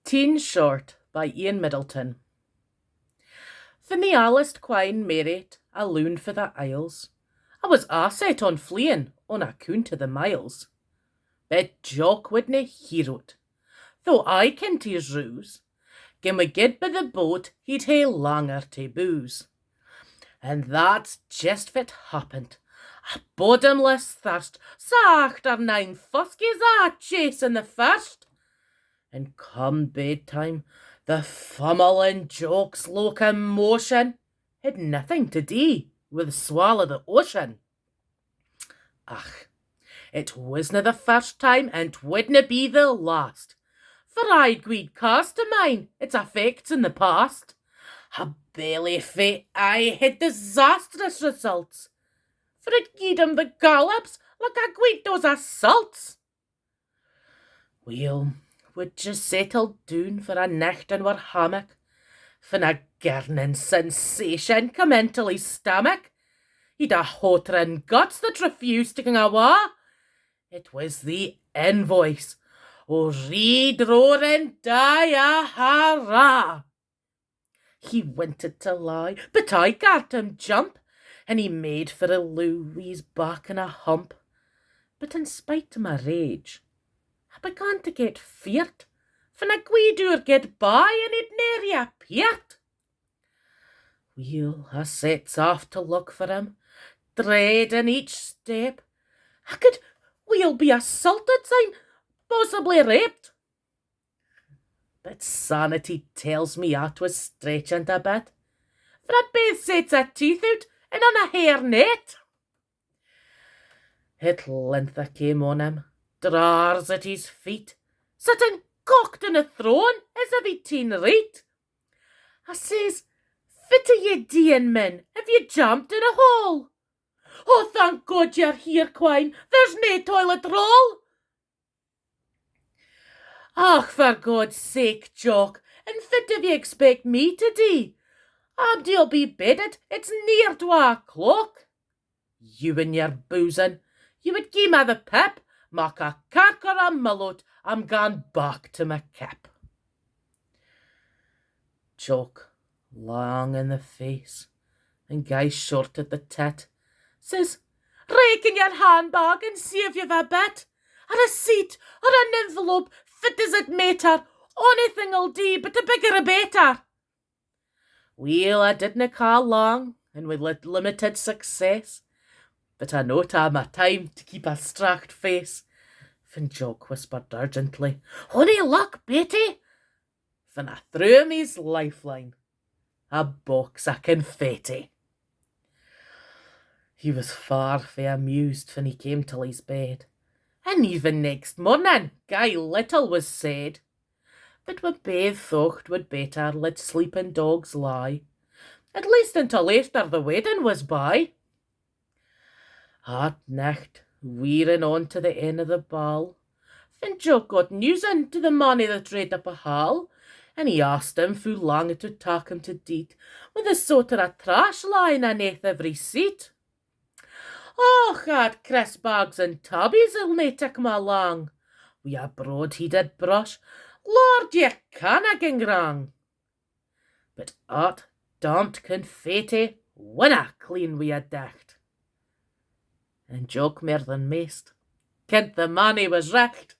Teen Short by Ian Middleton. Fin the allest quine married, a loon for the Isles. I was set on fleeing on account of the miles. But Jock wouldna hear it, though I kent his ruse. Gin we get by the boat, he'd hae langer to booze. And that's just what happened. A bottomless thirst, sa after 9 fuskies a chasing the first. And come bedtime, the fummelin' Jock's locomotion had nothing to do with swallow the ocean. Ach, it wasna the first time and wouldna be the last, for I'd guid cast of mine its effects in the past. A belly fit I had disastrous results, for it gied him the gallops like a guid does assaults. Well, we'd just settled down for a nicht in our hammock, fin a gurning sensation come into his stomach. He'd a hottering guts that refused to go awa. It was the invoice, o reed roaring die-a-ha-ra. He wanted to lie, but I got him jump, and he made for a Louie's back in a hump. But in spite of my rage, I began to get feared, fin a gweedour get by and he'd ne'er appeared. Well, I sets off to look for him, dreading each step. I could well be assaulted, sign, possibly raped. But sanity tells me I was stretching a bit, for I'd both sets of teeth out and on a hair net. At length I came on him, drars at his feet, sitting cocked in a throne as if he'd ta'en right. I says, "Fit are ye deein, men, have ye jumped in a hole? Oh, thank God you're here, Quine, there's nae toilet roll." "Ach, for God's sake, Jock, and fit do ye expect me to do? Abdy'll be bedded, it's near 12 o'clock. You and your boozing, you would gie me the pip, mak a carker a mullout, I'm gone back to my cap." Jock, long in the face, and guy short at the tit, says, "Rake in your handbag and see if you've a bit, a receipt or an envelope, fit does it matter, onything'll do, but the bigger the better." Well, I didna call long, and with limited success, but I know to have my time to keep a stracht face. Fin Jock whispered urgently, "Ony luck, Betty?" Fin I threw him his lifeline, a box of confetti. He was far fae amused fin he came till his bed, and even next morning Guy little was said. But we baith thocht would better let sleeping dogs lie, at least until after the wedding was by. At nicht, wearing on to the end of the ball, fin Jock got news in to the manny that rade up a hall, and he asked him fu long it would tak him to deet, with a sort of a trash lying aneath every seat. "Och, at crisp bags and tubbies'll nae take me long, wi' a broad-headed brush, Lord, ye canna ging wrong. But at damped confetti winna clean wi' a dicht." And Jock mair than maist kent the manny was richt.